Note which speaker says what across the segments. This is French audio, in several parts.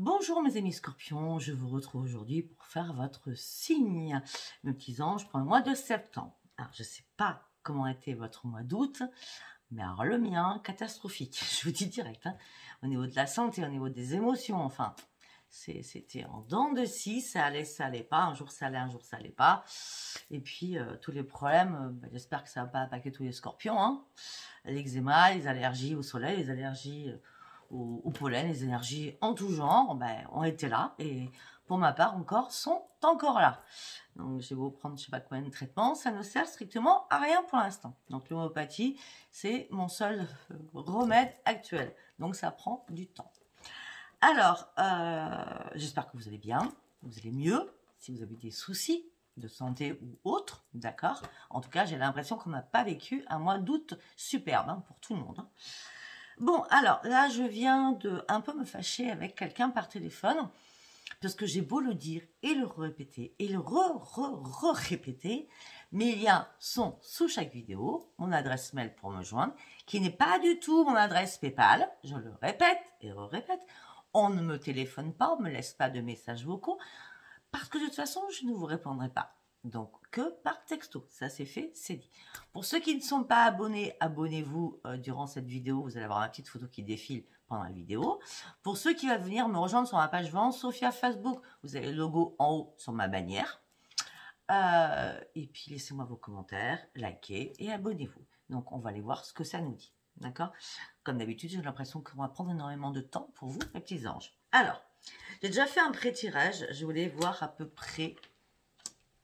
Speaker 1: Bonjour mes amis scorpions, je vous retrouve aujourd'hui pour faire votre signe, mes petits anges, pour le mois de septembre. Alors je ne sais pas comment était votre mois d'août, mais alors le mien, catastrophique, je vous dis direct, hein, au niveau de la santé, au niveau des émotions, enfin, c'était en dents de scie, ça allait pas, un jour ça allait, un jour ça allait pas. Et puis tous les problèmes, j'espère que ça va pas attaquer tous les scorpions, hein. L'eczéma, les allergies au soleil, les allergies au pollen, les énergies en tout genre, ont été là et pour ma part encore sont encore là. Donc j'ai beau prendre je sais pas combien de traitements, ça ne sert strictement à rien pour l'instant. Donc l'homéopathie, c'est mon seul remède actuel. Donc ça prend du temps. Alors, j'espère que vous allez bien, vous allez mieux, si vous avez des soucis de santé ou autres, d'accord. En tout cas, j'ai l'impression qu'on n'a pas vécu un mois d'août superbe, hein, pour tout le monde, hein. Bon, alors là, je viens de un peu me fâcher avec quelqu'un par téléphone, parce que j'ai beau le dire et le répéter, et le répéter, mes liens sont sous chaque vidéo, mon adresse mail pour me joindre, qui n'est pas du tout mon adresse PayPal, je le répète et répète. On ne me téléphone pas, on ne me laisse pas de messages vocaux, parce que de toute façon, je ne vous répondrai pas. Donc, que par texto. Ça, c'est fait, c'est dit. Pour ceux qui ne sont pas abonnés, abonnez-vous durant cette vidéo. Vous allez avoir une petite photo qui défile pendant la vidéo. Pour ceux qui vont venir me rejoindre sur ma page vente, Sophia Facebook, vous avez le logo en haut sur ma bannière. Et puis, laissez-moi vos commentaires, likez et abonnez-vous. Donc, on va aller voir ce que ça nous dit. D'accord? Comme d'habitude, j'ai l'impression qu'on va prendre énormément de temps pour vous, mes petits anges. Alors, j'ai déjà fait un pré-tirage. Je voulais voir à peu près.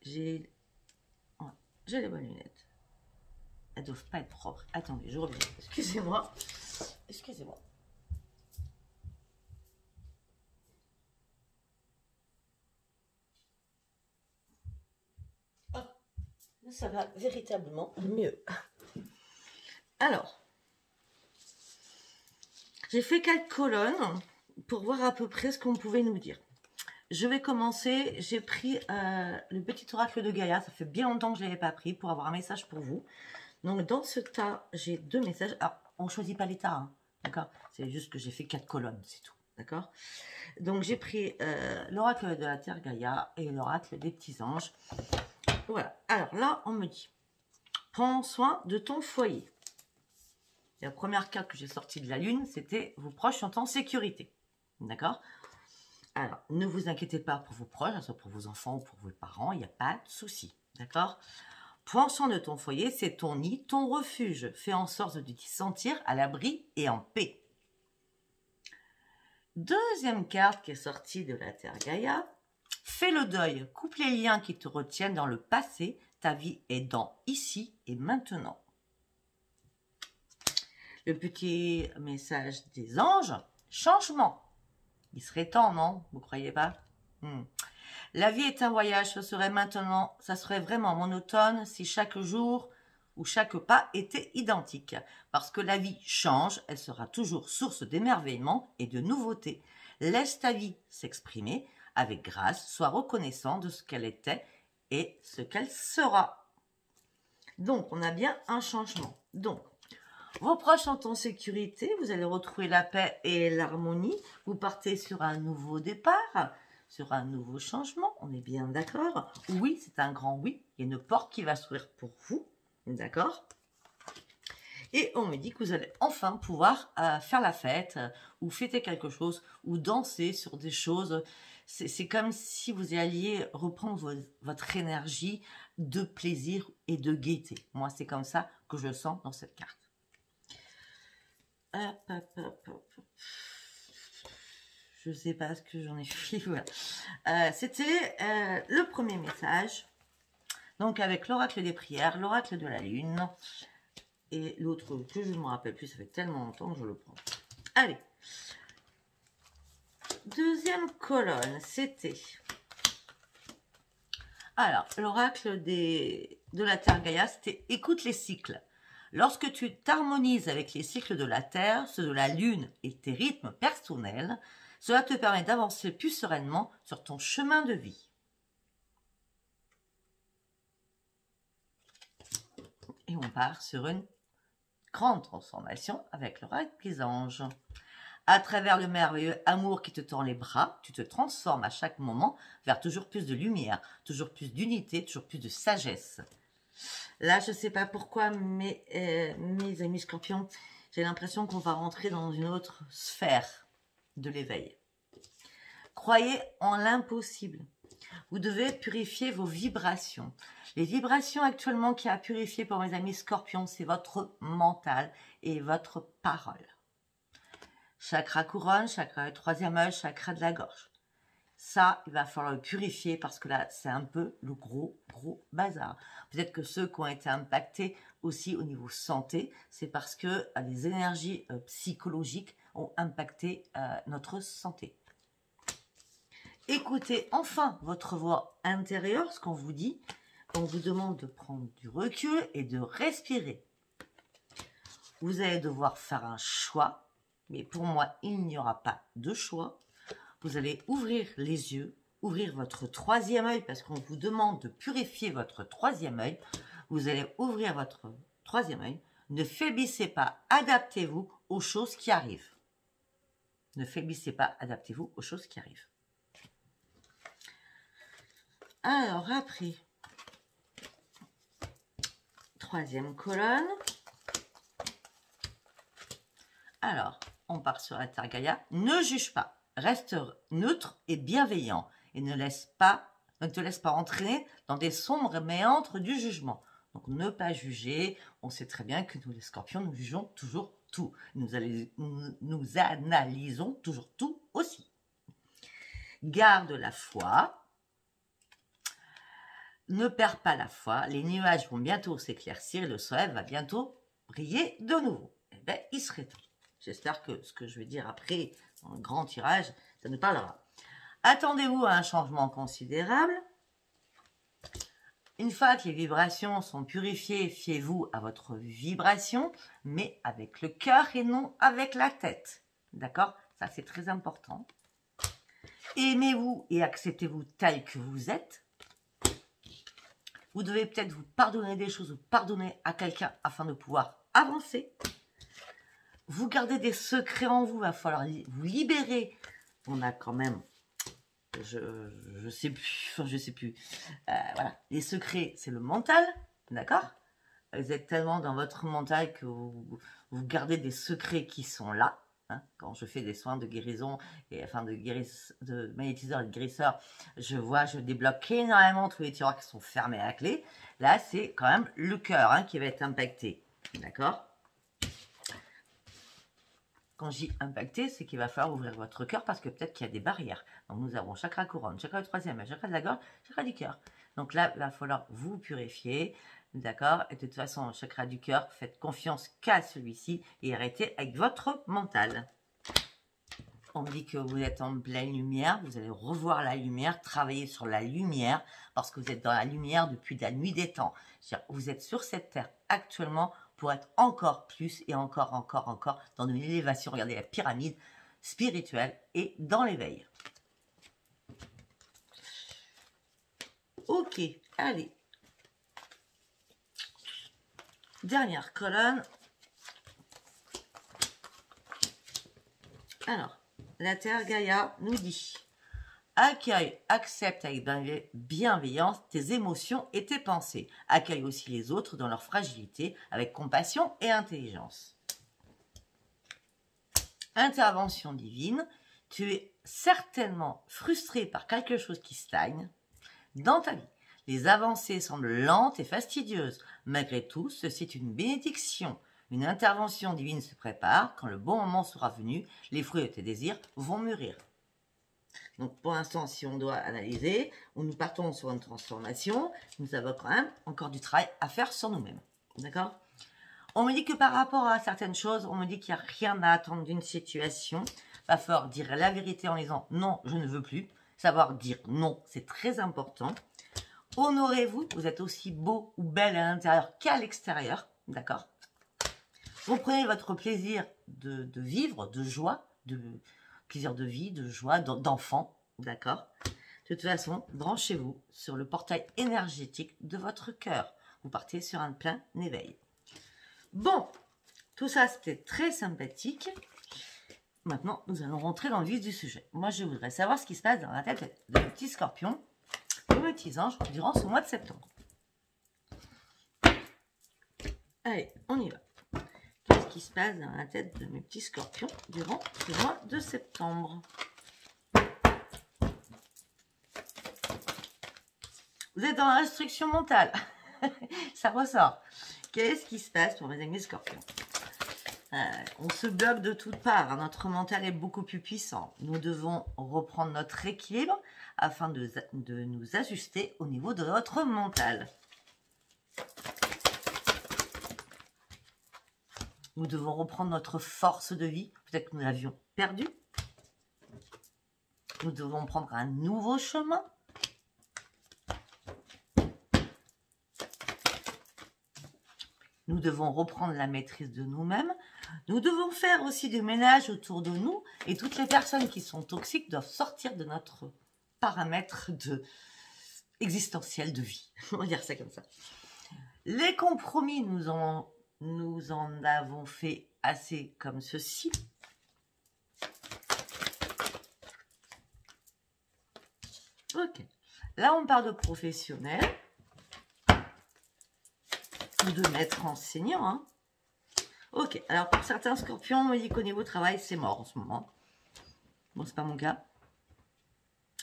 Speaker 1: J'ai les bonnes lunettes. Elles ne doivent pas être propres. Attendez, je reviens. Excusez-moi. Excusez-moi. Ah, ça va véritablement mieux. Alors, j'ai fait 4 colonnes pour voir à peu près ce qu'on pouvait nous dire. Je vais commencer. J'ai pris le petit oracle de Gaïa. Ça fait bien longtemps que je ne l'avais pas pris pour avoir un message pour vous. Donc, dans ce tas, j'ai 2 messages. Alors, on ne choisit pas les tas, hein, d'accord? C'est juste que j'ai fait 4 colonnes, c'est tout, d'accord? Donc, j'ai pris l'oracle de la Terre Gaïa et l'oracle des petits anges. Voilà. Alors là, on me dit, prends soin de ton foyer. Et la première carte que j'ai sortie de la Lune, c'était vos proches sont en sécurité, d'accord? Alors, ne vous inquiétez pas pour vos proches, que ce soit pour vos enfants ou pour vos parents, il n'y a pas de souci, d'accord? Prends soin de ton foyer, c'est ton nid, ton refuge. Fais en sorte de t'y sentir à l'abri et en paix. Deuxième carte qui est sortie de la Terre Gaïa. Fais le deuil, coupe les liens qui te retiennent dans le passé. Ta vie est dans ici et maintenant. Le petit message des anges, changement. Il serait temps, non? Vous croyez pas? La vie est un voyage, ça serait vraiment monotone si chaque jour ou chaque pas était identique. Parce que la vie change, elle sera toujours source d'émerveillement et de nouveautés. Laisse ta vie s'exprimer avec grâce, sois reconnaissant de ce qu'elle était et ce qu'elle sera. Donc, on a bien un changement. Donc, vos proches sont en sécurité, vous allez retrouver la paix et l'harmonie. Vous partez sur un nouveau départ, sur un nouveau changement, on est bien d'accord? Oui, c'est un grand oui, il y a une porte qui va s'ouvrir pour vous, d'accord? Et on me dit que vous allez enfin pouvoir faire la fête, ou fêter quelque chose, ou danser sur des choses. C'est comme si vous alliez reprendre votre énergie de plaisir et de gaieté. Moi, c'est comme ça que je le sens dans cette carte. Je ne sais pas ce que j'en ai fait. Voilà. C'était le premier message. Donc avec l'oracle des prières, l'oracle de la lune. Et l'autre que je ne me rappelle plus, ça fait tellement longtemps que je le prends. Allez. Deuxième colonne, c'était... Alors, l'oracle de la Terre Gaïa, c'était « Écoute les cycles ». Lorsque tu t'harmonises avec les cycles de la Terre, ceux de la Lune et tes rythmes personnels, cela te permet d'avancer plus sereinement sur ton chemin de vie. Et on part sur une grande transformation avec l'oracle des anges. À travers le merveilleux amour qui te tend les bras, tu te transformes à chaque moment vers toujours plus de lumière, toujours plus d'unité, toujours plus de sagesse. Là, je ne sais pas pourquoi, mais mes amis scorpions, j'ai l'impression qu'on va rentrer dans une autre sphère de l'éveil. Croyez en l'impossible. Vous devez purifier vos vibrations. Les vibrations actuellement qu'il y a à purifier pour mes amis scorpions, c'est votre mental et votre parole. Chakra couronne, chakra troisième œil, chakra de la gorge. Ça, il va falloir le purifier parce que là, c'est un peu le gros bazar. Peut-être que ceux qui ont été impactés aussi au niveau santé, c'est parce que les énergies psychologiques ont impacté notre santé. Écoutez enfin votre voix intérieure, ce qu'on vous dit. On vous demande de prendre du recul et de respirer. Vous allez devoir faire un choix, mais pour moi, il n'y aura pas de choix. Vous allez ouvrir les yeux, ouvrir votre troisième œil, parce qu'on vous demande de purifier votre troisième œil. Vous allez ouvrir votre troisième œil. Ne faiblissez pas, adaptez-vous aux choses qui arrivent. Ne faiblissez pas, adaptez-vous aux choses qui arrivent. Alors après, troisième colonne. Alors, on part sur la Terre Gaïa. Ne juge pas, reste neutre et bienveillant et ne te laisse pas entraîner dans des sombres méandres du jugement. Donc, ne pas juger. On sait très bien que nous, les scorpions, nous jugeons toujours tout. Nous analysons toujours tout aussi. Garde la foi. Ne perds pas la foi, les nuages vont bientôt s'éclaircir et le soleil va bientôt briller de nouveau. Eh bien, il serait temps. J'espère que ce que je vais dire après, dans le grand tirage, ça nous parlera. Attendez-vous à un changement considérable. Une fois que les vibrations sont purifiées, fiez-vous à votre vibration, mais avec le cœur et non avec la tête. D'accord? Ça, c'est très important. Aimez-vous et acceptez-vous tel que vous êtes. Vous devez peut-être vous pardonner des choses ou pardonner à quelqu'un afin de pouvoir avancer. Vous gardez des secrets en vous, il va falloir vous libérer. On a quand même, je sais plus. Voilà, les secrets, c'est le mental, d'accord? Vous êtes tellement dans votre mental que vous gardez des secrets qui sont là. Hein, quand je fais des soins de guérison et enfin de magnétiseur et de guérisseur, je débloque énormément tous les tiroirs qui sont fermés à la clé. Là, c'est quand même le cœur qui va être impacté. D'accord? Quand je dis impacté, c'est qu'il va falloir ouvrir votre cœur parce que peut-être qu'il y a des barrières. Donc, nous avons chakra couronne, chakra du troisième œil, chakra de la gorge, chakra du cœur. Donc là, il va falloir vous purifier. D'accord? Et de toute façon, chakra du cœur, faites confiance qu'à celui-ci et arrêtez avec votre mental. On me dit que vous êtes en pleine lumière, vous allez revoir la lumière, travailler sur la lumière, parce que vous êtes dans la lumière depuis la nuit des temps. Vous êtes sur cette terre actuellement pour être encore plus et encore dans une élévation. Regardez la pyramide spirituelle et dans l'éveil. Ok, allez. Dernière colonne. Alors, la Terre Gaïa nous dit: accueille, accepte avec bienveillance tes émotions et tes pensées. Accueille aussi les autres dans leur fragilité avec compassion et intelligence. Intervention divine. Tu es certainement frustré par quelque chose qui stagne dans ta vie. Les avancées semblent lentes et fastidieuses. Malgré tout, ceci est une bénédiction. Une intervention divine se prépare. Quand le bon moment sera venu, les fruits de tes désirs vont mûrir. Donc, pour l'instant, si on doit analyser, nous partons sur une transformation, nous avons quand même encore du travail à faire sur nous-mêmes. D'accord? On me dit que par rapport à certaines choses, on me dit qu'il n'y a rien à attendre d'une situation. Il va falloir dire la vérité en disant non, je ne veux plus. Savoir dire non, c'est très important. Honorez-vous, vous êtes aussi beau ou belle à l'intérieur qu'à l'extérieur, d'accord? Vous prenez votre plaisir de vivre, de joie, de plaisir de vie, de joie, d'enfant, d'accord? De toute façon, branchez-vous sur le portail énergétique de votre cœur. Vous partez sur un plein éveil. Bon, tout ça, c'était très sympathique. maintenant, nous allons rentrer dans le vif du sujet. Moi, je voudrais savoir ce qui se passe dans la tête de mes petits scorpions, de mes petits anges, durant ce mois de septembre. Allez, on y va. Qu'est-ce qui se passe dans la tête de mes petits scorpions durant ce mois de septembre? Vous êtes dans la restriction mentale. Ça ressort. Qu'est-ce qui se passe pour mes amis scorpions? On se bloque de toutes parts. Notre mental est beaucoup plus puissant. Nous devons reprendre notre équilibre afin de nous ajuster au niveau de notre mental. Nous devons reprendre notre force de vie. Peut-être que nous l'avions perdue. Nous devons prendre un nouveau chemin. Nous devons reprendre la maîtrise de nous-mêmes. Nous devons faire aussi du ménage autour de nous. Et toutes les personnes qui sont toxiques doivent sortir de notre paramètre existentiel de vie. On va dire ça comme ça. Les compromis, nous en avons fait assez comme ceci. Ok. Là, on parle de professionnels. Ou de maître enseignant. Hein. Ok, alors pour certains scorpions, on me dit qu'au niveau travail, c'est mort en ce moment. Bon, c'est pas mon cas.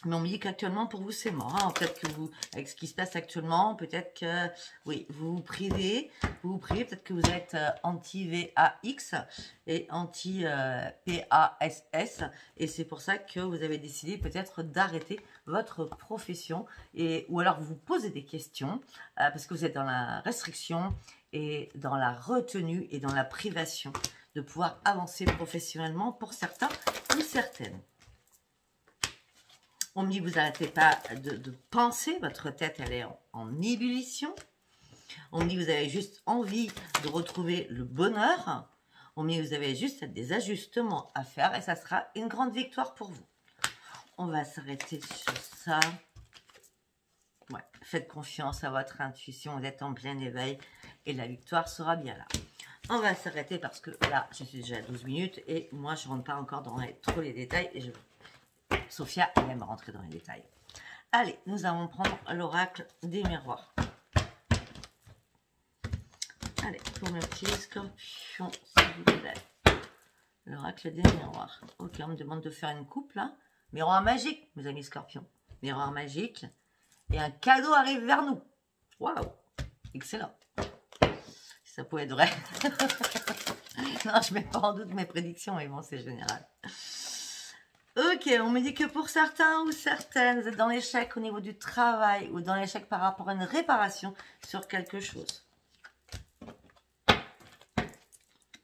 Speaker 1: Mais on me dit qu'actuellement, pour vous, c'est mort. Hein. Peut-être que vous, avec ce qui se passe actuellement, peut-être que, oui, vous vous privez, peut-être que vous êtes anti-VAX et anti-PASS. Et c'est pour ça que vous avez décidé peut-être d'arrêter votre profession. Ou alors vous vous posez des questions, parce que vous êtes dans la restriction et dans la retenue et dans la privation de pouvoir avancer professionnellement pour certains ou certaines. On me dit que vous n'arrêtez pas de penser, votre tête elle est en ébullition. On me dit que vous avez juste envie de retrouver le bonheur. On me dit que vous avez juste des ajustements à faire et ça sera une grande victoire pour vous. On va s'arrêter sur ça. Ouais, faites confiance à votre intuition, vous êtes en plein éveil et la victoire sera bien là. On va s'arrêter parce que là, je suis déjà à 12 minutes et moi, je ne rentre pas encore dans trop les détails et Sophia, elle aime rentrer dans les détails. Allez, nous allons prendre l'oracle des miroirs. Allez, pour mes petits scorpions, s'il vous plaît. L'oracle des miroirs. Ok, on me demande de faire une coupe là. Miroir magique, mes amis scorpions. Miroir magique. Et un cadeau arrive vers nous. Waouh, excellent. Ça pouvait être vrai. Non, je ne mets pas en doute mes prédictions, mais bon, c'est général. Ok, on me dit que pour certains ou certaines, vous êtes dans l'échec au niveau du travail ou dans l'échec par rapport à une réparation sur quelque chose.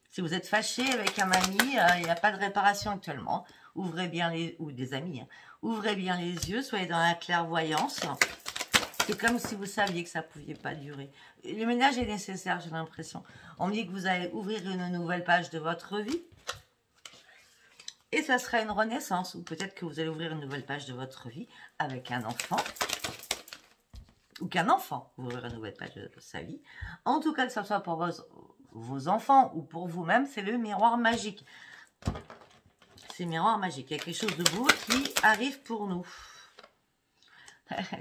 Speaker 1: Si vous êtes fâché avec un ami, il n'y a pas de réparation actuellement. Ouvrez bien les... ou des amis, hein. Ouvrez bien les yeux, soyez dans la clairvoyance. C'est comme si vous saviez que ça ne pouvait pas durer. Le ménage est nécessaire, j'ai l'impression. On me dit que vous allez ouvrir une nouvelle page de votre vie. Et ça sera une renaissance, ou peut-être que vous allez ouvrir une nouvelle page de votre vie avec un enfant, ou qu'un enfant ouvrir une nouvelle page de sa vie. En tout cas, que ce soit pour vos enfants ou pour vous-même, c'est le miroir magique. C'est le miroir magique. Il y a quelque chose de beau qui arrive pour nous.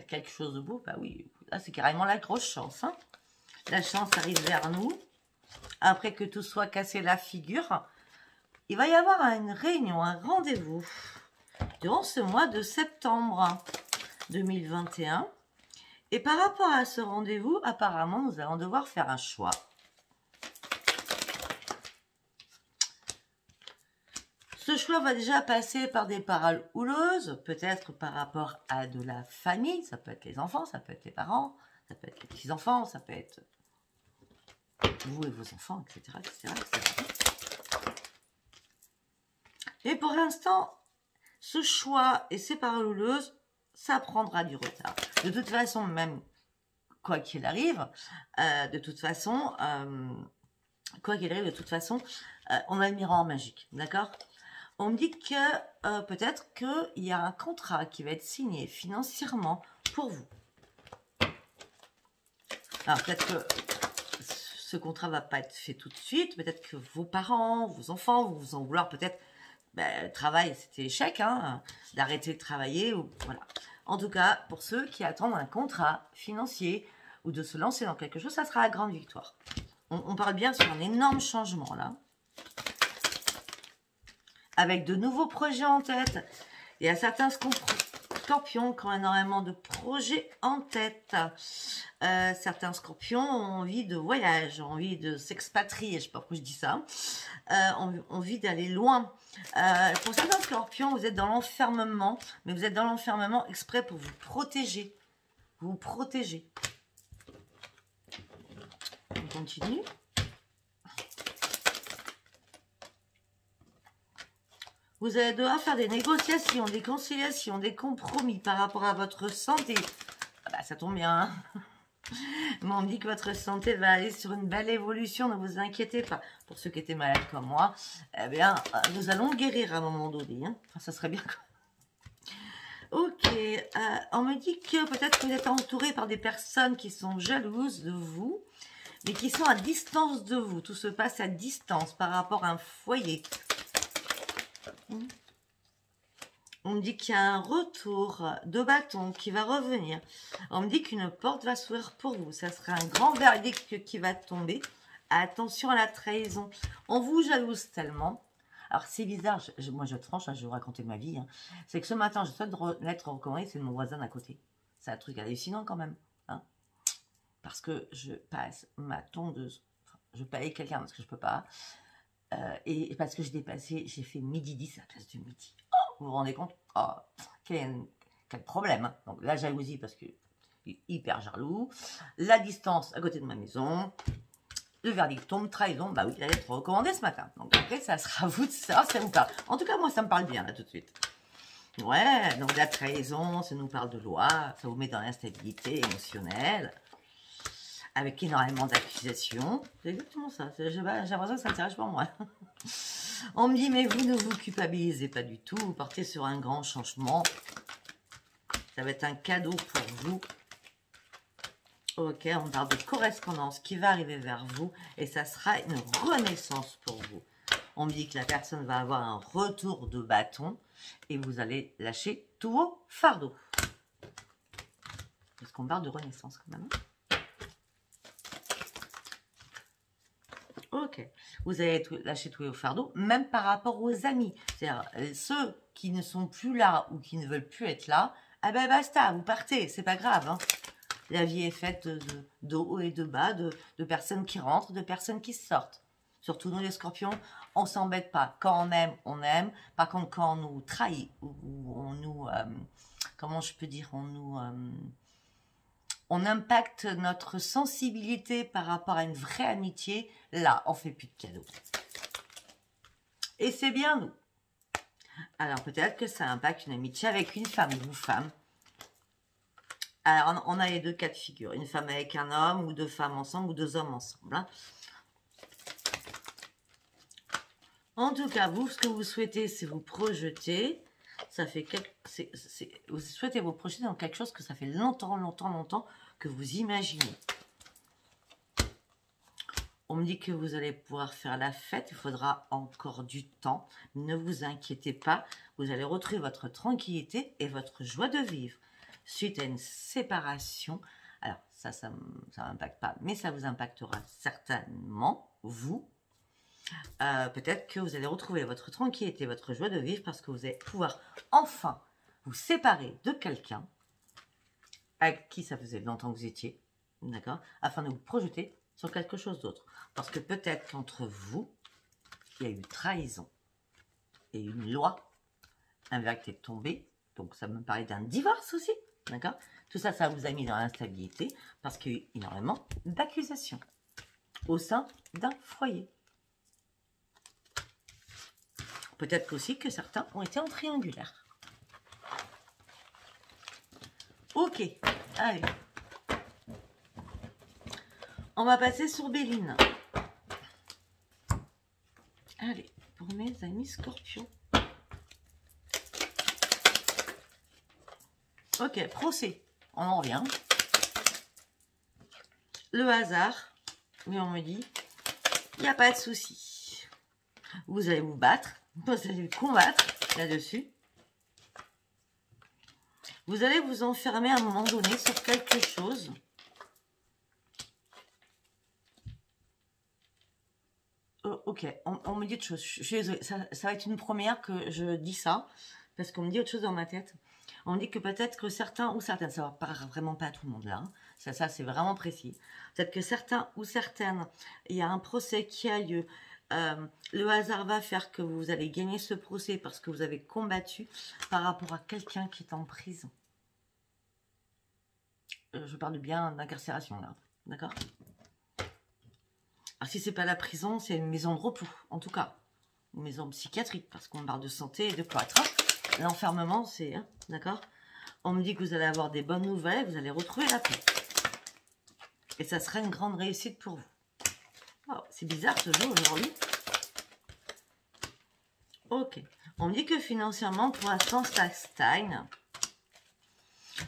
Speaker 1: Quelque chose de beau, bah oui, là c'est carrément la grosse chance. Hein. La chance arrive vers nous. Après que tout soit cassé la figure, il va y avoir une réunion, un rendez-vous durant ce mois de septembre 2021. Et par rapport à ce rendez-vous, apparemment, nous allons devoir faire un choix. Ce choix va déjà passer par des paroles houleuses, peut-être par rapport à de la famille. Ça peut être les enfants, ça peut être les parents, ça peut être les petits-enfants, ça peut être vous et vos enfants, etc., etc., etc. Et pour l'instant, ce choix et ces paroles houleuses, ça prendra du retard. De toute façon, même quoi qu'il arrive, on a le miroir magique, d'accord? On me dit que peut-être qu'il y a un contrat qui va être signé financièrement pour vous. Alors peut-être que ce contrat ne va pas être fait tout de suite, peut-être que vos parents, vos enfants vont vous en vouloir peut-être ben, le travail, c'était échec, hein, d'arrêter de travailler, ou voilà. En tout cas, pour ceux qui attendent un contrat financier ou de se lancer dans quelque chose, ça sera la grande victoire. On parle bien sur un énorme changement, là. Avec de nouveaux projets en tête. Il y a certains scorpions qui ont énormément de projets en tête. Certains scorpions ont envie de voyage, ont envie de s'expatrier, je ne sais pas pourquoi je dis ça, ont envie d'aller loin. Pour certains scorpions, vous êtes dans l'enfermement, mais vous êtes dans l'enfermement exprès pour vous protéger. Vous protégez. On continue. Vous allez devoir faire des négociations, des conciliations, des compromis par rapport à votre santé. Ah bah, ça tombe bien. Hein. Mais on me dit que votre santé va aller sur une belle évolution, ne vous inquiétez pas. Pour ceux qui étaient malades comme moi, eh bien, nous allons guérir à un moment donné. Hein. Enfin, ça serait bien. Ok, on me dit que peut-être que vous êtes entouré par des personnes qui sont jalouses de vous, mais qui sont à distance de vous. Tout se passe à distance par rapport à un foyer. On me dit qu'il y a un retour de bâton qui va revenir. On me dit qu'une porte va s'ouvrir pour vous. Ça sera un grand verdict qui va tomber. Attention à la trahison. On vous jalouse tellement. Alors, c'est bizarre. Moi, je tranche, je vais vous raconter ma vie. Hein. C'est que ce matin, je souhaite lettre recommandée, c'est de mon voisin d'à côté. C'est un truc hallucinant quand même. Hein. Parce que je passe ma tondeuse. Enfin, je paye quelqu'un parce que je ne peux pas. Et parce que j'ai fait midi 10 à la place de midi. Oh, vous vous rendez compte? Oh, quel problème. Hein. Donc la jalousie parce que hyper jaloux. La distance à côté de ma maison. Le verdict tombe, trahison. Bah oui, il allait être recommandé ce matin. Donc après, ça sera à vous de savoir si ça vous parle. En tout cas, moi, ça me parle bien là tout de suite. Ouais, donc la trahison, ça nous parle de loi. Ça vous met dans l'instabilité émotionnelle. Avec énormément d'accusations. C'est exactement ça. J'ai l'impression que ça intéresse pas moi. On me dit, mais vous ne vous culpabilisez pas du tout. Vous partez sur un grand changement. Ça va être un cadeau pour vous. Ok, on parle de correspondance qui va arriver vers vous. Et ça sera une renaissance pour vous. On me dit que la personne va avoir un retour de bâton. Et vous allez lâcher tous vos fardeaux. Parce qu'on parle de renaissance quand même. Ok, vous allez lâcher tous vos fardeaux, même par rapport aux amis. C'est-à-dire, ceux qui ne sont plus là ou qui ne veulent plus être là, ah ben basta, vous partez, c'est pas grave. Hein. La vie est faite de haut et de bas, de personnes qui rentrent, de personnes qui sortent. Surtout nous les scorpions, on s'embête pas. Quand on aime, on aime. Par contre, quand on nous trahit, ou on nous... comment je peux dire, on impacte notre sensibilité par rapport à une vraie amitié, là, on fait plus de cadeaux. Et c'est bien nous. Alors, peut-être que ça impacte une amitié avec une femme, ou femme. Alors, on a les deux cas de figure. Une femme avec un homme, ou deux femmes ensemble, ou deux hommes ensemble. Hein. En tout cas, vous, ce que vous souhaitez, c'est vous projeter. Ça fait vous souhaitez vous projeter dans quelque chose que ça fait longtemps que vous imaginez. On me dit que vous allez pouvoir faire la fête. Il faudra encore du temps. Ne vous inquiétez pas. Vous allez retrouver votre tranquillité et votre joie de vivre. Suite à une séparation. Alors, ça m'impacte pas. Mais ça vous impactera certainement, vous. Peut-être que vous allez retrouver votre tranquillité, votre joie de vivre parce que vous allez pouvoir enfin vous séparer de quelqu'un avec qui ça faisait longtemps que vous étiez, d'accord, afin de vous projeter sur quelque chose d'autre. Parce que peut-être qu'entre vous, il y a eu trahison et une loi, un verdict est tombé, donc ça me paraît d'un divorce aussi, d'accord. Tout ça, ça vous a mis dans l'instabilité parce qu'il y a eu énormément d'accusations au sein d'un foyer. Peut-être aussi que certains ont été en triangulaire. Ok, allez. On va passer sur Béline. Allez, pour mes amis scorpions. Ok, procès. On en revient. Le hasard. Oui, on me dit, il n'y a pas de souci. Vous allez vous battre. Vous allez combattre là-dessus. Vous allez vous enfermer à un moment donné sur quelque chose. Oh, ok, on me dit autre chose. Je suis désolée, ça va être une première que je dis ça, parce qu'on me dit autre chose dans ma tête. On me dit que peut-être que certains ou certaines, ça ne parle vraiment pas à tout le monde là, hein. Ça c'est vraiment précis. Peut-être que certains ou certaines, il y a un procès qui a lieu. Le hasard va faire que vous allez gagner ce procès parce que vous avez combattu par rapport à quelqu'un qui est en prison. Je parle bien d'incarcération là, d'accord? Alors si c'est pas la prison, c'est une maison de repos, en tout cas. Une maison psychiatrique, parce qu'on parle de santé et de cloître. L'enfermement, c'est... Hein, d'accord? On me dit que vous allez avoir des bonnes nouvelles, vous allez retrouver la paix. Et ça sera une grande réussite pour vous. Oh, c'est bizarre ce jeu aujourd'hui. Ok. On me dit que financièrement, pour l'instant, ça stagne.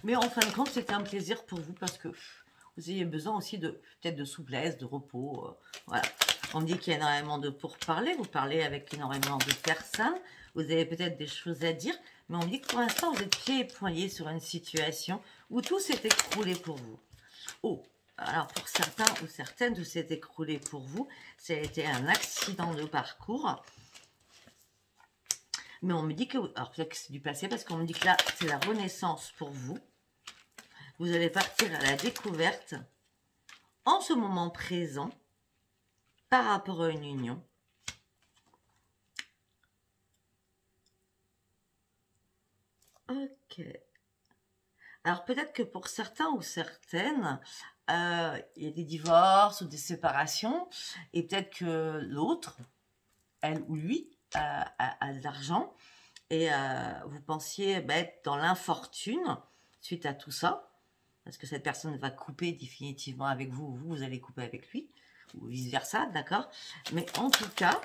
Speaker 1: Mais en fin de compte, c'était un plaisir pour vous parce que vous ayez besoin aussi de peut-être de souplesse, de repos. Voilà. On me dit qu'il y a énormément de pourparlers. Vous parlez avec énormément de personnes. Vous avez peut-être des choses à dire. Mais on me dit que pour l'instant, vous êtes pieds et poings sur une situation où tout s'est écroulé pour vous. Oh, alors pour certains ou certaines, tout s'est écroulé pour vous. Ça a été un accident de parcours. Mais on me dit que... Alors peut-être que c'est du passé parce qu'on me dit que là, c'est la renaissance pour vous. Vous allez partir à la découverte en ce moment présent par rapport à une union. Ok. Alors peut-être que pour certains ou certaines, il y a des divorces ou des séparations. Et peut-être que l'autre, elle ou lui, a de l'argent. Et vous pensiez être dans l'infortune suite à tout ça. Parce que cette personne va couper définitivement avec vous, ou vous allez couper avec lui, ou vice-versa, d'accord? Mais en tout cas,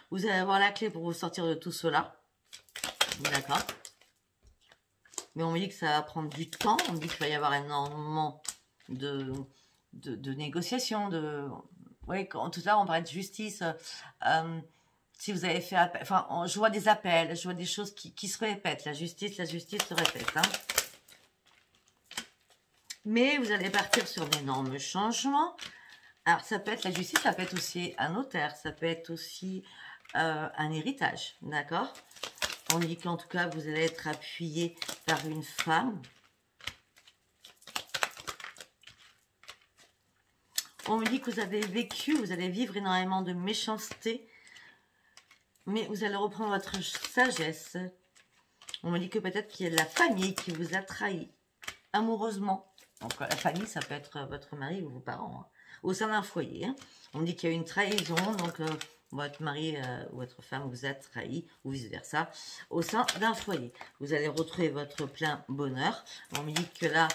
Speaker 1: vous allez avoir la clé pour vous sortir de tout cela, d'accord? Mais on me dit que ça va prendre du temps, on me dit qu'il va y avoir énormément de négociations, oui, tout à l'heure on parlait de justice, si vous avez fait appel, enfin, je vois des appels, je vois des choses qui se répètent. La justice se répète. Hein. Mais vous allez partir sur d'énormes changements. Alors, ça peut être la justice, ça peut être aussi un notaire, ça peut être aussi un héritage, d'accord? On dit qu'en tout cas, vous allez être appuyé par une femme. On me dit que vous avez vécu, vous allez vivre énormément de méchanceté. Mais vous allez reprendre votre sagesse. On me dit que peut-être qu'il y a de la famille qui vous a trahi amoureusement. Donc la famille, ça peut être votre mari ou vos parents. Hein, au sein d'un foyer. Hein. On me dit qu'il y a une trahison. Donc votre mari ou votre femme vous a trahi ou vice-versa. Au sein d'un foyer. Vous allez retrouver votre plein bonheur. On me dit que là,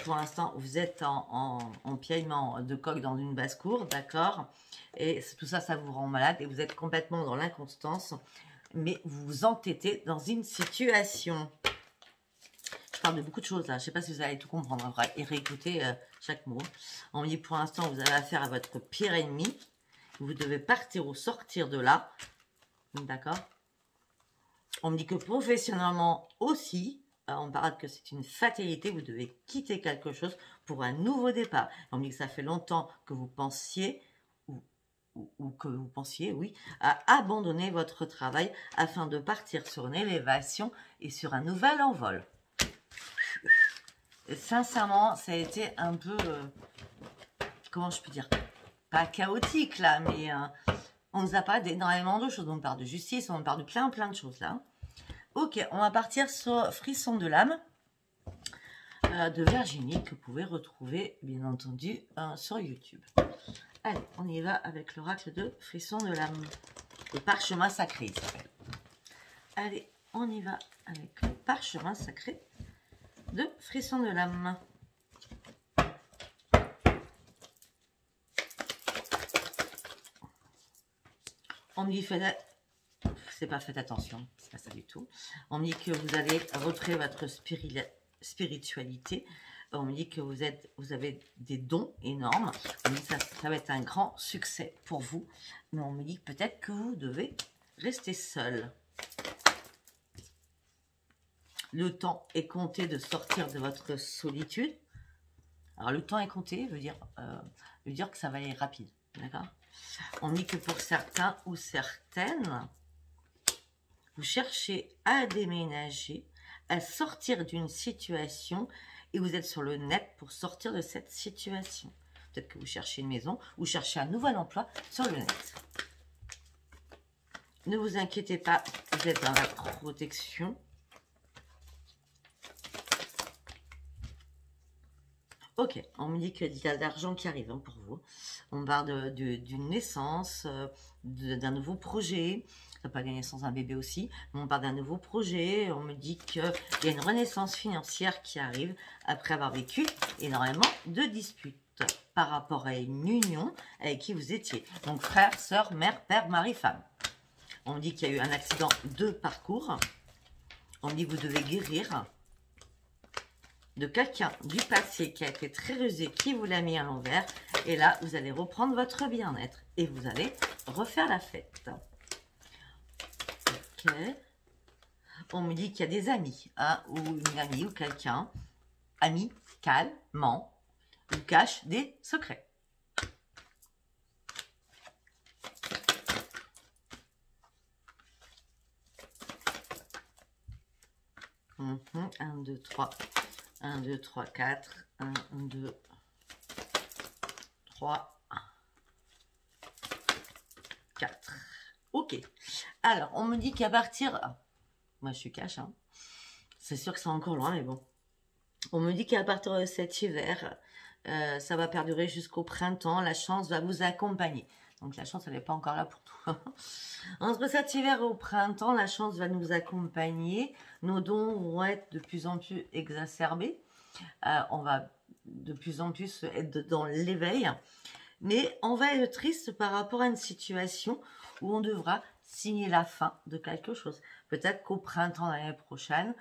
Speaker 1: pour l'instant, vous êtes en piaillement de coq dans une basse-cour. D'accord? Et tout ça, ça vous rend malade et vous êtes complètement dans l'inconstance, mais vous vous entêtez dans une situation. Je parle de beaucoup de choses là, je ne sais pas si vous allez tout comprendre et réécouter chaque mot. On me dit pour l'instant, vous avez affaire à votre pire ennemi. Vous devez partir ou sortir de là. D'accord? On me dit que professionnellement aussi, on parle que c'est une fatalité, vous devez quitter quelque chose pour un nouveau départ. On me dit que ça fait longtemps que vous pensiez... ou que vous pensiez, oui, à abandonner votre travail afin de partir sur une élévation et sur un nouvel envol. Et sincèrement, ça a été un peu, comment je peux dire, pas chaotique là, mais on nous a parlé d'énormément de choses. On parle de justice, on parle de plein de choses là. Ok, on va partir sur Frisson de l'âme de Virginie que vous pouvez retrouver bien entendu sur YouTube. Allez, on y va avec l'oracle de Frisson de l'âme. Le parchemin sacré, il s'appelle. Allez, on y va avec le parchemin sacré de Frisson de l'âme. On me dit, c'est pas faites attention, c'est pas ça du tout. On me dit que vous allez retrouver votre spiritualité. On me dit que vous avez des dons énormes. On me dit que ça va être un grand succès pour vous. Mais on me dit peut-être que vous devez rester seul. Le temps est compté de sortir de votre solitude. Alors, le temps est compté, veut dire que ça va aller rapide. D'accord? On dit que pour certains ou certaines, vous cherchez à déménager, à sortir d'une situation et vous êtes sur le net pour sortir de cette situation. Peut-être que vous cherchez une maison ou cherchez un nouvel emploi sur le net. Ne vous inquiétez pas, vous êtes dans la protection. Ok, on me dit qu'il y a de l'argent qui arrive pour vous. On parle d'une naissance, d'un nouveau projet. Ça peut être la naissance d'un bébé aussi. Mais on parle d'un nouveau projet. On me dit qu'il y a une renaissance financière qui arrive après avoir vécu énormément de disputes par rapport à une union avec qui vous étiez. Donc frère, sœur, mère, père, mari, femme. On me dit qu'il y a eu un accident de parcours. On me dit que vous devez guérir de quelqu'un du passé qui a été très rusé, qui vous l'a mis à l'envers. Et là, vous allez reprendre votre bien-être et vous allez refaire la fête. Ok. On me dit qu'il y a des amis, hein, ou une amie ou quelqu'un, amicalement, vous cache des secrets. Mmh, 1, 2, 3. 1, 2, 3, 4. 1, 2, 3, 4. Ok. Alors, on me dit qu'à partir... moi, je suis cash. Hein. C'est sûr que c'est encore loin, mais bon. On me dit qu'à partir de cet hiver, ça va perdurer jusqu'au printemps. La chance va vous accompagner. Donc, la chance, elle n'est pas encore là pour tout. Entre cet hiver et au printemps, la chance va nous accompagner. Nos dons vont être de plus en plus exacerbés. On va de plus en plus être dans l'éveil. Mais on va être triste par rapport à une situation où on devra signer la fin de quelque chose. Peut-être qu'au printemps de l'année prochaine,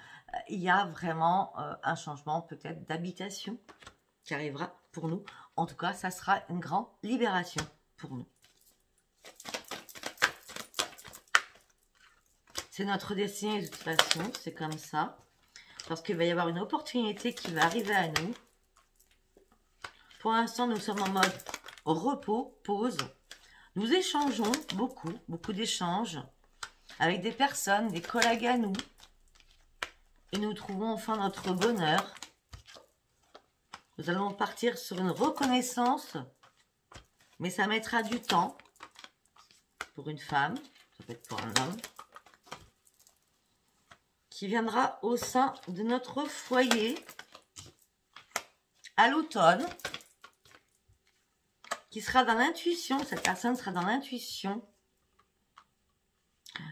Speaker 1: il y a vraiment un changement peut-être d'habitation qui arrivera pour nous. En tout cas, ça sera une grande libération pour nous. C'est notre destinée de toute façon, c'est comme ça. Parce qu'il va y avoir une opportunité qui va arriver à nous. Pour l'instant, nous sommes en mode repos, pause. Nous échangeons beaucoup d'échanges avec des personnes, des collègues à nous. Et nous trouvons enfin notre bonheur. Nous allons partir sur une reconnaissance. Mais ça mettra du temps. Pour une femme, ça peut être pour un homme. Qui viendra au sein de notre foyer à l'automne. Qui sera dans l'intuition. Cette personne sera dans l'intuition.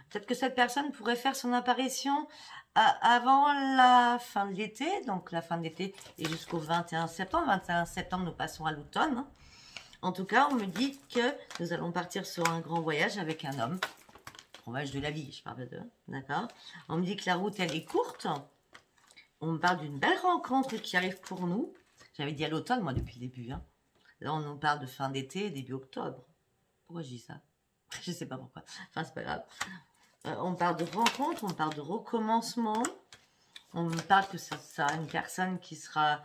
Speaker 1: Peut-être que cette personne pourrait faire son apparition avant la fin de l'été. Donc la fin de l'été est jusqu'au 21 septembre. 21 septembre, nous passons à l'automne. En tout cas, on me dit que nous allons partir sur un grand voyage avec un homme. Voyage de la vie, je parle de... D'accord. On me dit que la route, elle est courte. On me parle d'une belle rencontre qui arrive pour nous. J'avais dit à l'automne, moi, depuis le début. Hein. Là, on nous parle de fin d'été, début octobre. Pourquoi je dis ça? Je ne sais pas pourquoi. Enfin, c'est pas grave. On parle de rencontre, on parle de recommencement. On me parle que ça sera une personne qui sera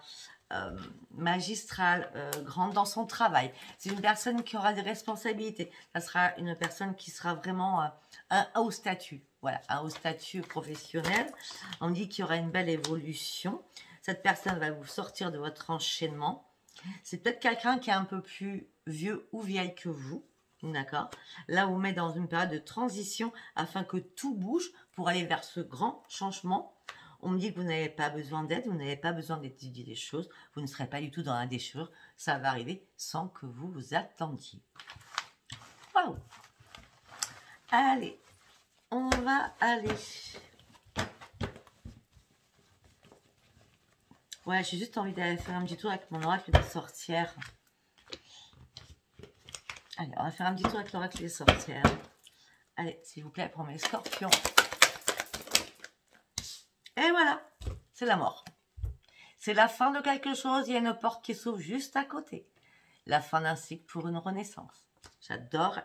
Speaker 1: magistrale, grande dans son travail. C'est une personne qui aura des responsabilités. Ça sera une personne qui sera vraiment un haut statut. Voilà, un haut statut professionnel. On dit qu'il y aura une belle évolution. Cette personne va vous sortir de votre enchaînement. C'est peut-être quelqu'un qui est un peu plus vieux ou vieille que vous. D'accord. Là, on vous met dans une période de transition afin que tout bouge pour aller vers ce grand changement. On me dit que vous n'avez pas besoin d'aide, vous n'avez pas besoin d'étudier les choses, vous ne serez pas du tout dans la déchirure. Ça va arriver sans que vous vous attendiez. Waouh! Allez, on va aller. Ouais, j'ai juste envie d'aller faire un petit tour avec mon oracle des sorcières. Allez, on va faire un petit tour avec l'oracle des sorcières. Allez, s'il vous plaît, pour mes scorpions. Et voilà, c'est la mort. C'est la fin de quelque chose, il y a une porte qui s'ouvre juste à côté. La fin d'un cycle pour une renaissance. J'adore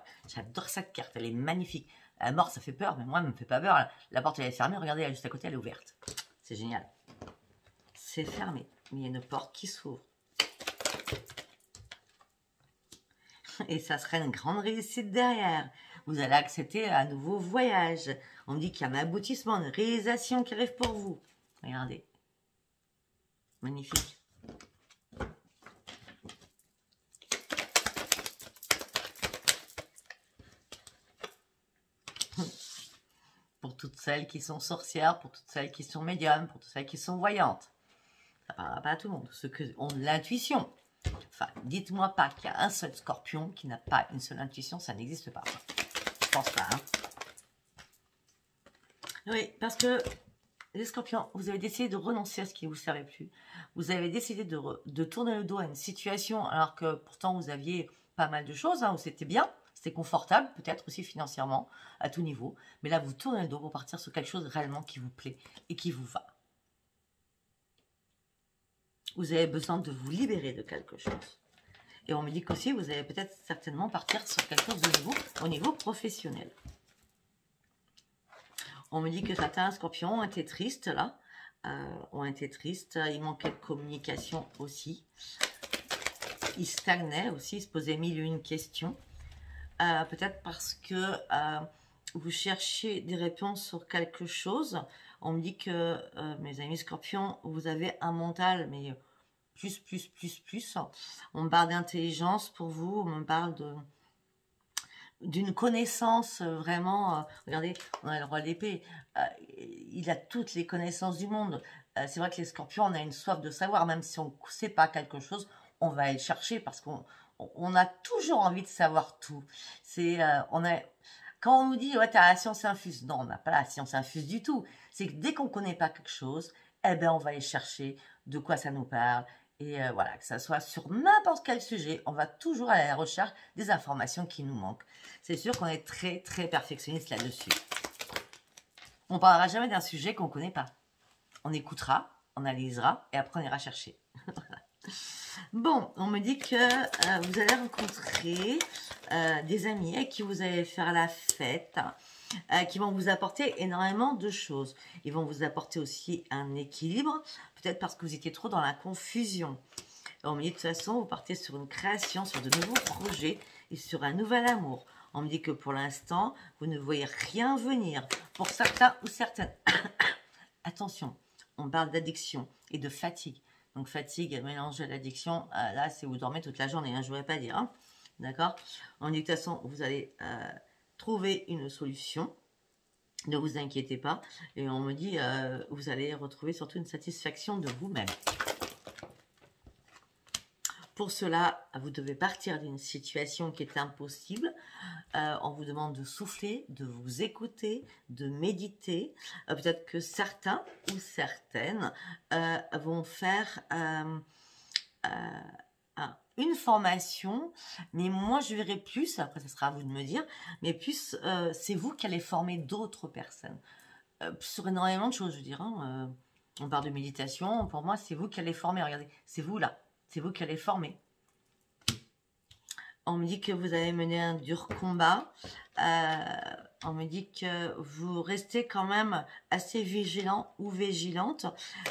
Speaker 1: cette carte, elle est magnifique. La mort, ça fait peur, mais moi, elle ne me fait pas peur. La porte, elle est fermée, regardez, elle est juste à côté, elle est ouverte. C'est génial. C'est fermé, mais il y a une porte qui s'ouvre. Et ça sera une grande réussite derrière. Vous allez accepter un nouveau voyage. On me dit qu'il y a un aboutissement, une réalisation qui arrive pour vous. Regardez. Magnifique. Pour toutes celles qui sont sorcières, pour toutes celles qui sont médiums, pour toutes celles qui sont voyantes. Ça ne parlera pas à tout le monde. Ceux qui ont de l'intuition. Enfin, dites-moi pas qu'il y a un seul scorpion qui n'a pas une seule intuition, ça n'existe pas. Je pense pas. Hein. Oui, parce que les scorpions, vous avez décidé de renoncer à ce qui ne vous servait plus. Vous avez décidé de tourner le dos à une situation alors que pourtant vous aviez pas mal de choses, hein, où c'était bien, c'était confortable, peut-être aussi financièrement, à tout niveau. Mais là, vous tournez le dos pour partir sur quelque chose réellement qui vous plaît et qui vous va. Vous avez besoin de vous libérer de quelque chose. Et on me dit qu'aussi, vous allez peut-être certainement partir sur quelque chose de nouveau au niveau professionnel. On me dit que certains scorpions ont été tristes, là. Ont été tristes. Il manquait de communication aussi. Ils stagnaient aussi, ils se posaient mille et une questions. Peut-être parce que vous cherchez des réponses sur quelque chose. On me dit que, mes amis scorpions, vous avez un mental, mais plus. On me parle d'intelligence pour vous, on me parle d'une connaissance vraiment, regardez, on a le roi d'épée, il a toutes les connaissances du monde. C'est vrai que les scorpions, on a une soif de savoir, même si on ne sait pas quelque chose, on va aller le chercher parce qu'on a toujours envie de savoir tout. Quand on nous dit, ouais, tu as la science infuse, non, on n'a pas la science infuse du tout. C'est que dès qu'on ne connaît pas quelque chose, eh ben, on va aller chercher de quoi ça nous parle. Et voilà, que ça soit sur n'importe quel sujet, on va toujours aller à la recherche des informations qui nous manquent. C'est sûr qu'on est très perfectionniste là-dessus. On ne parlera jamais d'un sujet qu'on ne connaît pas. On écoutera, on analysera et après on ira chercher. Bon, on me dit que vous allez rencontrer des amis avec qui vous allez faire la fête, qui vont vous apporter énormément de choses. Ils vont vous apporter aussi un équilibre, peut-être parce que vous étiez trop dans la confusion. On me dit de toute façon, vous partez sur une création, sur de nouveaux projets et sur un nouvel amour. On me dit que pour l'instant, vous ne voyez rien venir. Pour certains ou certaines, attention, on parle d'addiction et de fatigue. Donc fatigue, mélange à l'addiction, là c'est vous dormez toute la journée, hein, je ne voudrais pas dire. Hein. D'accord? On dit de toute façon, vous allez trouver une solution. Ne vous inquiétez pas. Et on me dit, vous allez retrouver surtout une satisfaction de vous-même. Pour cela, vous devez partir d'une situation qui est impossible. On vous demande de souffler, de vous écouter, de méditer. Peut-être que certains ou certaines vont faire une formation, mais moi je verrai plus, après ça sera à vous de me dire, mais plus c'est vous qui allez former d'autres personnes. Sur énormément de choses, je veux dire. Hein, on parle de méditation, pour moi c'est vous qui allez former, regardez, c'est vous là. C'est vous qui allez former. On me dit que vous avez mené un dur combat. On me dit que vous restez quand même assez vigilant ou vigilante.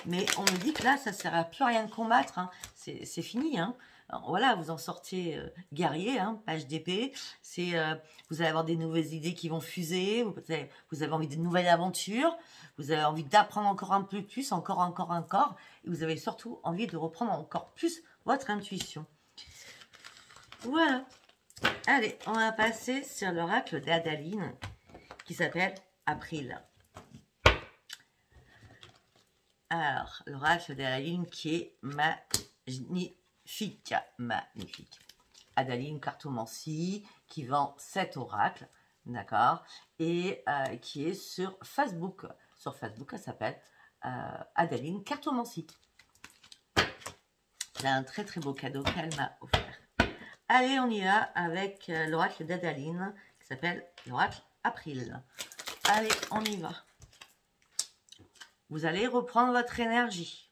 Speaker 1: Mais on me dit que là, ça ne sert à plus à rien de combattre. Hein. C'est fini. Hein. Alors, voilà, vous en sortez guerrier, hein, page d'épée. Vous allez avoir des nouvelles idées qui vont fuser. Vous avez envie de nouvelles aventures. Vous avez envie d'apprendre encore un peu plus, encore. Et vous avez surtout envie de reprendre encore plus votre intuition. Voilà. Allez, on va passer sur l'oracle d'Adaline qui s'appelle April. Alors, l'oracle d'Adaline qui est magnifique. Adaline Cartomancie qui vend cet oracle, d'accord, et qui est sur Facebook. Sur Facebook, elle s'appelle Adaline Cartomancie. C'est un très beau cadeau qu'elle m'a offert. Allez, on y va avec l'oracle d'Adaline qui s'appelle l'oracle April. Allez, on y va. Vous allez reprendre votre énergie.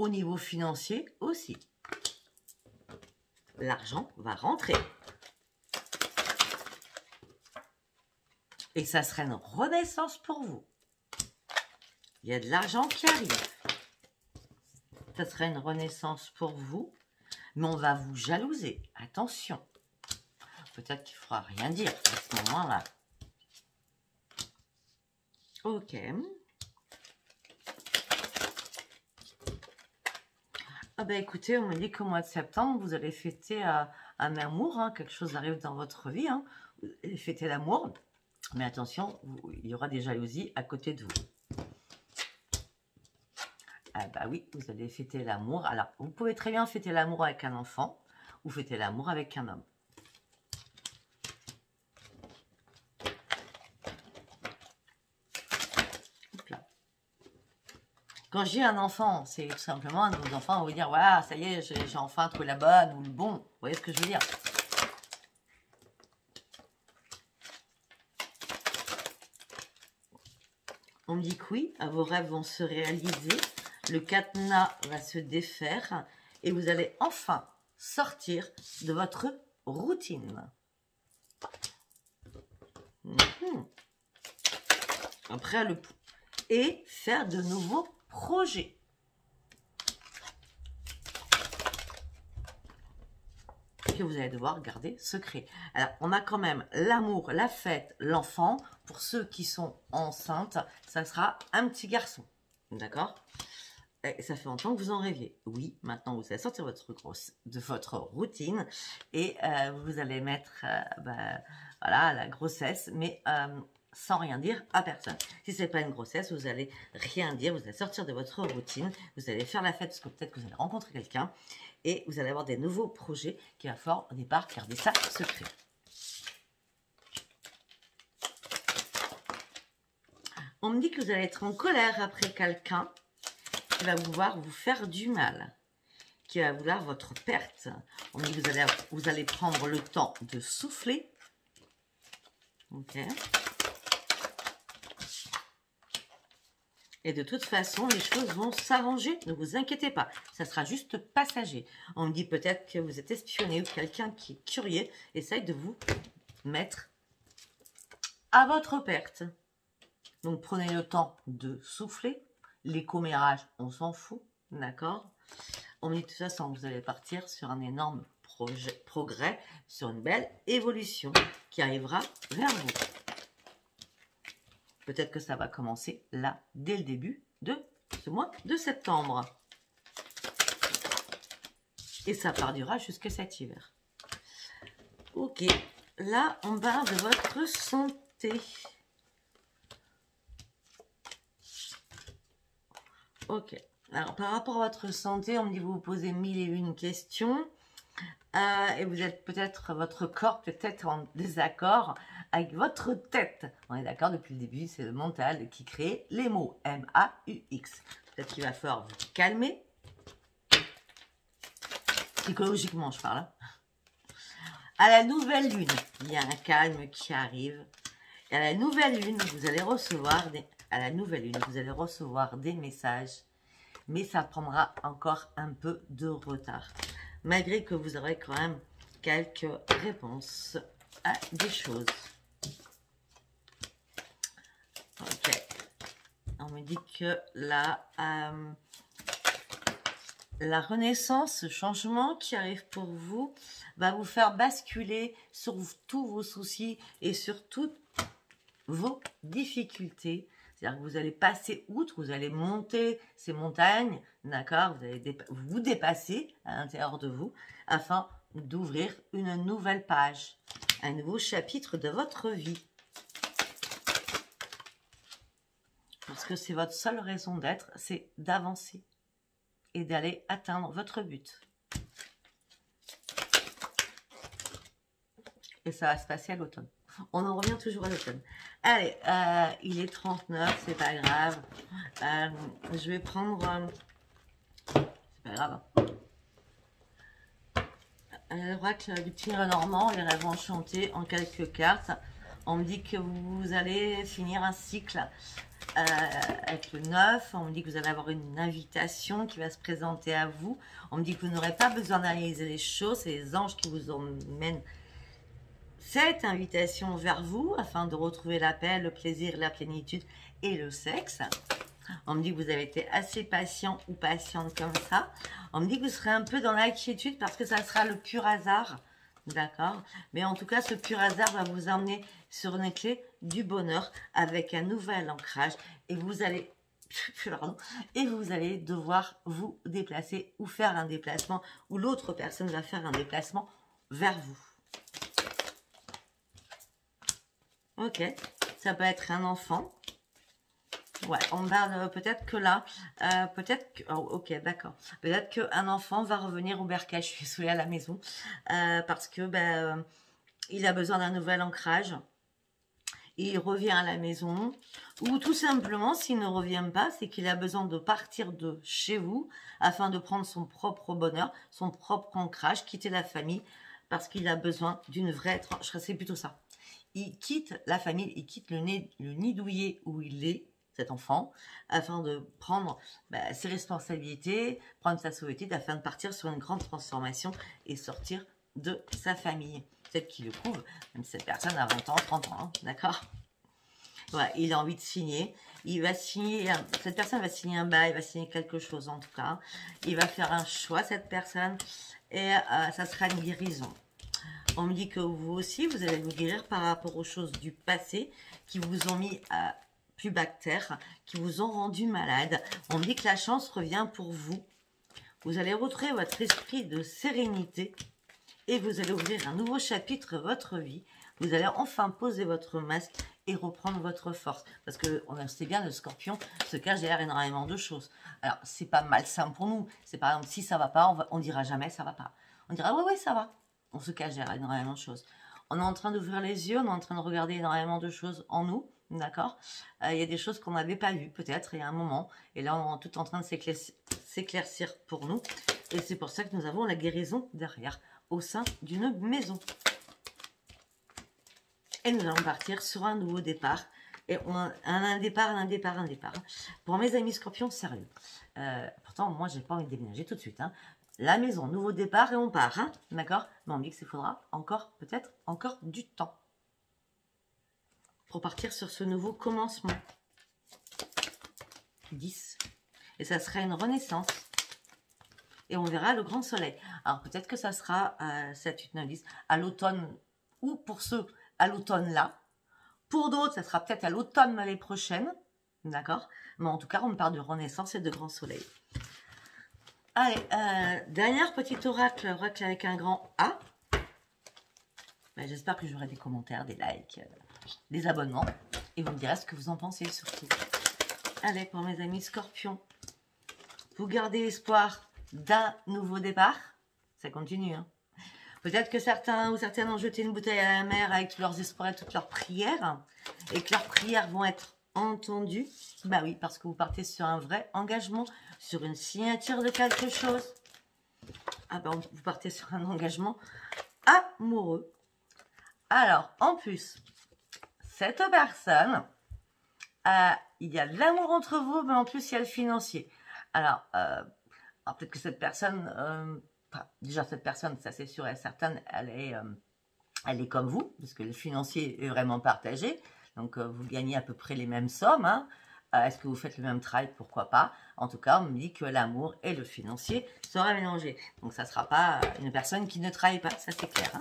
Speaker 1: au niveau financier aussi. L'argent va rentrer. Et ça serait une renaissance pour vous. Il y a de l'argent qui arrive. Ça serait une renaissance pour vous. Mais on va vous jalouser. Attention. Peut-être qu'il ne faudra rien dire à ce moment-là. Ok. Ah ben écoutez, on me dit qu'au mois de septembre, vous allez fêter un amour. Hein, quelque chose arrive dans votre vie. Hein. Vous allez fêter l'amour. Mais attention, il y aura des jalousies à côté de vous. Ah bah oui, vous allez fêter l'amour. Alors, vous pouvez très bien fêter l'amour avec un enfant ou fêter l'amour avec un homme. Quand je dis un enfant, c'est tout simplement un de vos enfants, on va dire, voilà, ça y est, j'ai enfin trouvé la bonne ou le bon. Vous voyez ce que je veux dire? On me dit que oui, vos rêves vont se réaliser, le cadenas va se défaire et vous allez enfin sortir de votre routine. Après, et faire de nouveaux projets. Que vous allez devoir garder secret. Alors, on a quand même l'amour, la fête, l'enfant. Pour ceux qui sont enceintes, ça sera un petit garçon. D'accord? Et ça fait longtemps que vous en rêviez. Oui, maintenant vous allez sortir de votre routine et vous allez mettre voilà, la grossesse, mais sans rien dire à personne. Si ce n'est pas une grossesse, vous allez rien dire, vous allez sortir de votre routine, vous allez faire la fête parce que peut-être que vous allez rencontrer quelqu'un et vous allez avoir des nouveaux projets qu'il va falloir au départ garder ça secret. On me dit que vous allez être en colère après quelqu'un qui va vouloir vous faire du mal, qui va vouloir votre perte. On me dit que vous allez prendre le temps de souffler. Ok. Et de toute façon, les choses vont s'arranger. Ne vous inquiétez pas. Ça sera juste passager. On me dit peut-être que vous êtes espionné ou quelqu'un qui est curieux essaye de vous mettre à votre perte. Donc, prenez le temps de souffler. Les commérages, on s'en fout. D'accord? On me dit de toute façon, vous allez partir sur un énorme progrès, sur une belle évolution qui arrivera vers vous. Peut-être que ça va commencer là, dès le début de ce mois de septembre. Et ça perdurera jusqu'à cet hiver. Ok, là, on parle de votre santé. Ok, alors par rapport à votre santé, on me dit que vous vous posez 1001 questions. Et vous êtes peut-être, votre corps peut-être en désaccord avec votre tête. On est d'accord depuis le début, c'est le mental qui crée les mots. M-A-U-X. Peut-être qu'il va falloir vous calmer. Psychologiquement, je parle. Hein. À la nouvelle lune, il y a un calme qui arrive. Et à la nouvelle lune, vous allez recevoir des messages. Mais ça prendra encore un peu de retard. Malgré que vous aurez quand même quelques réponses à des choses. Ok. On me dit que la renaissance, ce changement qui arrive pour vous, va vous faire basculer sur tous vos soucis et sur toutes vos difficultés. C'est-à-dire que vous allez passer outre, vous allez monter ces montagnes, d'accord? Vous allez vous dépasser à l'intérieur de vous afin d'ouvrir une nouvelle page, un nouveau chapitre de votre vie. Parce que c'est votre seule raison d'être, c'est d'avancer et d'aller atteindre votre but. Et ça va se passer à l'automne. On en revient toujours à l'automne. Allez, il est 39, c'est pas grave. Je vais prendre... c'est pas grave. L'oracle du petit Lenormand, les rêves enchantés en quelques cartes. On me dit que vous allez finir un cycle avec le 9. On me dit que vous allez avoir une invitation qui va se présenter à vous. On me dit que vous n'aurez pas besoin d'analyser les choses. C'est les anges qui vous emmènent cette invitation vers vous afin de retrouver la paix, le plaisir, la plénitude et le sexe. On me dit que vous avez été assez patient ou patiente comme ça. On me dit que vous serez un peu dans l'inquiétude parce que ça sera le pur hasard. D'accord? Mais en tout cas, ce pur hasard va vous emmener sur une clé du bonheur avec un nouvel ancrage. Et vous allez... Pardon, et vous allez devoir vous déplacer ou faire un déplacement ou l'autre personne va faire un déplacement vers vous. Ok, ça peut être un enfant. Ouais, on parle peut-être que là, peut-être que... Oh, ok, d'accord. Peut-être qu'un enfant va revenir au bercail, je suis désolée, à la maison, parce que il a besoin d'un nouvel ancrage. Il revient à la maison, ou tout simplement, s'il ne revient pas, c'est qu'il a besoin de partir de chez vous afin de prendre son propre bonheur, son propre ancrage, quitter la famille, parce qu'il a besoin d'une vraie... C'est plutôt ça. Il quitte la famille, il quitte le nid douillet où il est, cet enfant, afin de prendre ses responsabilités, prendre sa solitude, afin de partir sur une grande transformation et sortir de sa famille. Peut-être qu'il le prouve, même si cette personne a 20 ans, 30 ans, hein, d'accord? Ouais, il a envie de signer. Il va signer, cette personne va signer un bail, il va signer quelque chose en tout cas. Il va faire un choix, cette personne, et ça sera une guérison. On me dit que vous aussi, vous allez vous guérir par rapport aux choses du passé qui vous ont mis plus bactères, qui vous ont rendu malade. On me dit que la chance revient pour vous. Vous allez retrouver votre esprit de sérénité et vous allez ouvrir un nouveau chapitre de votre vie. Vous allez enfin poser votre masque et reprendre votre force. Parce que on sait bien, le scorpion se cache derrière énormément de choses. Alors, c'est pas malsain pour nous. C'est par exemple, si ça va pas, on dira jamais ça va pas. On dira, ouais, ça va. On se cache derrière énormément de choses. On est en train d'ouvrir les yeux, on est en train de regarder énormément de choses en nous, d'accord? Il y a des choses qu'on n'avait pas vues, peut-être, il y a un moment. Et là, on est tout en train de s'éclaircir pour nous. Et c'est pour ça que nous avons la guérison derrière, au sein d'une maison. Et nous allons partir sur un nouveau départ. Et un départ. Pour mes amis scorpions, sérieux. Pourtant, moi, j'ai pas envie de déménager tout de suite, hein. La maison, nouveau départ et on part, hein, d'accord? Mais on me dit qu'il faudra encore, peut-être, encore du temps pour partir sur ce nouveau commencement. 10. Et ça sera une renaissance. Et on verra le grand soleil. Alors peut-être que ça sera 7, 8, 9, 10 à l'automne, ou pour ceux à l'automne là. Pour d'autres, ça sera peut-être à l'automne l'année prochaine, d'accord? Mais en tout cas, on parle de renaissance et de grand soleil. Allez, dernière petite oracle avec un grand A. J'espère que j'aurai des commentaires, des likes, des abonnements. Et vous me direz ce que vous en pensez surtout. Allez, pour mes amis scorpions, vous gardez espoir d'un nouveau départ. Ça continue, hein. Peut-être que certains ou certaines ont jeté une bouteille à la mer avec tous leurs espoirs et toutes leurs prières. Et que leurs prières vont être entendues. Bah oui, parce que vous partez sur un vrai engagement, sur une signature de quelque chose. Ah ben, vous partez sur un engagement amoureux. Alors, en plus, cette personne, il y a de l'amour entre vous, mais en plus, il y a le financier. Alors peut-être que cette personne... déjà, cette personne, ça c'est sûr et certain, elle est comme vous, parce que le financier est vraiment partagé. Donc, vous gagnez à peu près les mêmes sommes. Hein. Est-ce que vous faites le même travail? Pourquoi pas? En tout cas, on me dit que l'amour et le financier sera mélangé. Donc, ça ne sera pas une personne qui ne travaille pas, ça c'est clair. Hein.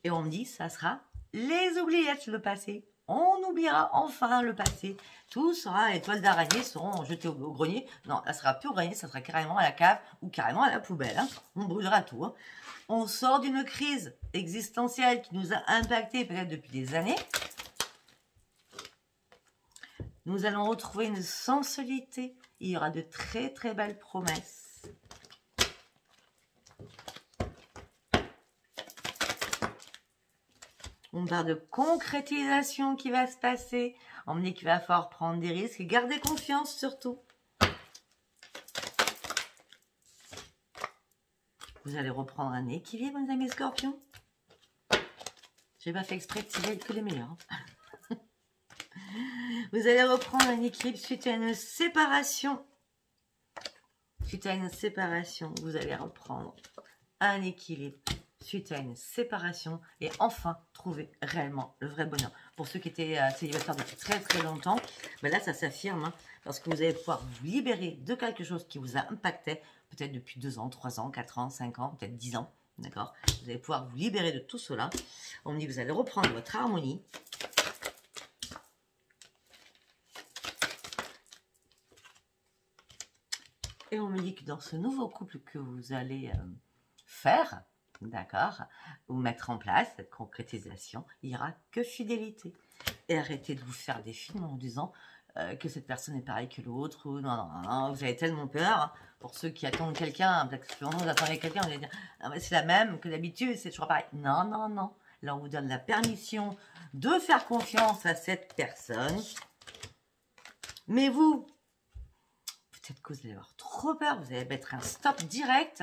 Speaker 1: Et on me dit, ça sera les oubliettes, le passé. On oubliera enfin le passé. Tout sera, les toiles d'araignée seront jetées au grenier. Non, ça sera plus au grenier, ça sera carrément à la cave ou carrément à la poubelle. Hein. On brûlera tout. Hein. On sort d'une crise existentielle qui nous a impacté peut-être depuis des années. Nous allons retrouver une sensualité. Il y aura de très très belles promesses. On parle de concrétisation qui va se passer. On me dit qu'il va falloir prendre des risques et garder confiance surtout. Vous allez reprendre un équilibre, mes amis scorpions. J'ai pas fait exprès de tirer que les meilleurs. Vous allez reprendre un équilibre suite à une séparation. Suite à une séparation, vous allez reprendre un équilibre suite à une séparation et enfin trouver réellement le vrai bonheur. Pour ceux qui étaient célibataires depuis très très longtemps, ben là ça s'affirme hein, parce que vous allez pouvoir vous libérer de quelque chose qui vous a impacté, peut-être depuis 2 ans, 3 ans, 4 ans, 5 ans, peut-être 10 ans, d'accord? Vous allez pouvoir vous libérer de tout cela. On me dit que vous allez reprendre votre harmonie. Et on me dit que dans ce nouveau couple que vous allez faire, d'accord, ou mettre en place, cette concrétisation, il n'y aura que fidélité. Et arrêtez de vous faire des films en disant que cette personne est pareille que l'autre, ou non, non, non, vous avez tellement peur. Hein, pour ceux qui attendent quelqu'un, peut-être que vous attendez quelqu'un, vous allez dire, ah, c'est la même que d'habitude, c'est toujours pareil. Non, non, non. Là, on vous donne la permission de faire confiance à cette personne. Mais vous, peut-être que vous allez avoir trop peur, vous allez mettre un stop direct.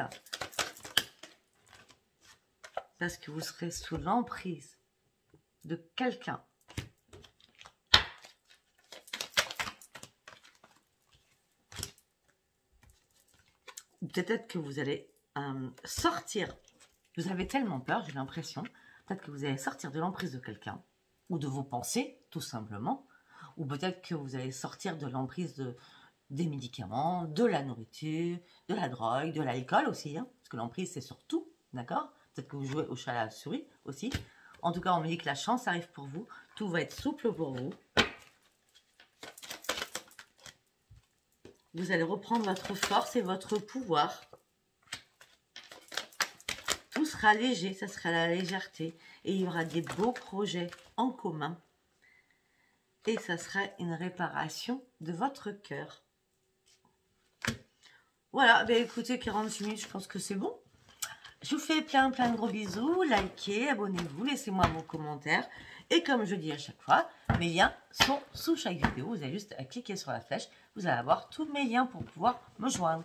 Speaker 1: Parce que vous serez sous l'emprise de quelqu'un. Peut-être que vous allez sortir. Vous avez tellement peur, j'ai l'impression. Peut-être que vous allez sortir de l'emprise de quelqu'un. Ou de vos pensées, tout simplement. Ou peut-être que vous allez sortir de l'emprise des médicaments, de la nourriture, de la drogue, de l'alcool aussi. Hein, parce que l'emprise, c'est sur tout, d'accord ? Peut-être que vous jouez au chat à la souris aussi. En tout cas, on me dit que la chance arrive pour vous. Tout va être souple pour vous. Vous allez reprendre votre force et votre pouvoir. Tout sera léger, ça sera la légèreté. Et il y aura des beaux projets en commun. Et ça sera une réparation de votre cœur. Voilà, ben écoutez, 48 minutes, je pense que c'est bon. Je vous fais plein de gros bisous, likez, abonnez-vous, laissez-moi vos commentaires. Et comme je dis à chaque fois, mes liens sont sous chaque vidéo. Vous avez juste à cliquer sur la flèche, vous allez avoir tous mes liens pour pouvoir me joindre.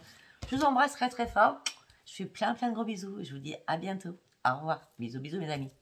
Speaker 1: Je vous embrasse très fort. Je fais plein de gros bisous et je vous dis à bientôt. Au revoir. Bisous, bisous mes amis.